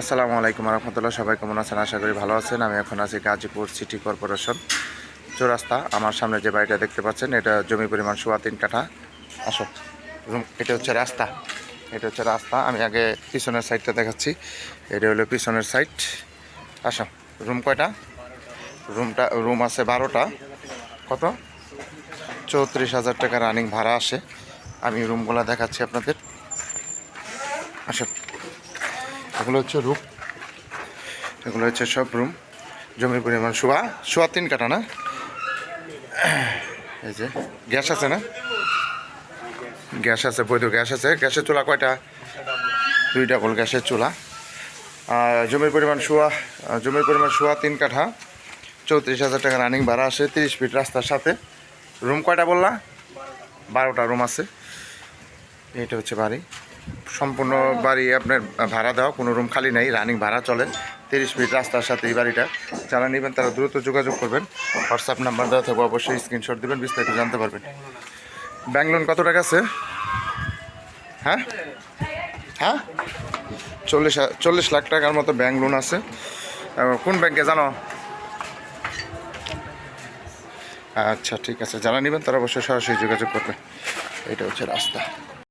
আসসালামু আলাইকুম রহমতুল্লাহ। সবাই কেমন আছেন? আশা করি ভালো আছেন। আমি এখন আছি গাজীপুর সিটি কর্পোরেশন চৌরাস্তা। আমার সামনে যে বাড়িটা দেখতে পাচ্ছেন এটা জমি পরিমাণ 3.25 কাঠা। আসো রুম, এটা হচ্ছে রাস্তা। আমি আগে পিছনের সাইডটা দেখাচ্ছি। এটা হলো পিছনের সাইড। আসো, রুম কয়টা? রুম আছে 12টা। কত? 34,000 টাকা রানিং ভাড়া আসে। আমি রুমগুলো দেখাচ্ছি আপনাদের। আসো, এগুলো হচ্ছে রুম, এগুলো হচ্ছে সব রুম। জমির পরিমাণ 3.25 কাঠা না? এই যে গ্যাস আছে না? গ্যাস আছে, বৈধ গ্যাস আছে। গ্যাসের চুলা কয়টা? 2 ডাবল গ্যাসের চুলা। আর জমির পরিমাণ 3.25 কাঠা। 34,000 টাকা রানিং ভাড়া আসে। 30 ফিট রাস্তার সাথে। রুম কয়টা বললা? 12টা রুম আছে। এটা হচ্ছে বাড়ি, সম্পূর্ণ বাড়ি আপনার ভাড়া দেওয়া, কোনো রুম খালি নাই, রানিং ভাড়া চলে। 30 ফিট রাস্তার সাথে এই বাড়িটা। যারা নেবেন তারা দ্রুত যোগাযোগ করবেন। হোয়াটসঅ্যাপ নাম্বার দেওয়া থাকবে, অবশ্যই স্ক্রিনশট দেবেন, বিস্তারিত জানতে পারবেন। ব্যাংক লোন কত টাকা আছে? হ্যাঁ হ্যাঁ 40 লাখ টাকার মতো ব্যাংক লোন আছে। কোন ব্যাংকে জানো? আচ্ছা ঠিক আছে, যারা নেবেন তারা অবশ্যই সরাসরি যোগাযোগ করবে। এটা হচ্ছে রাস্তা।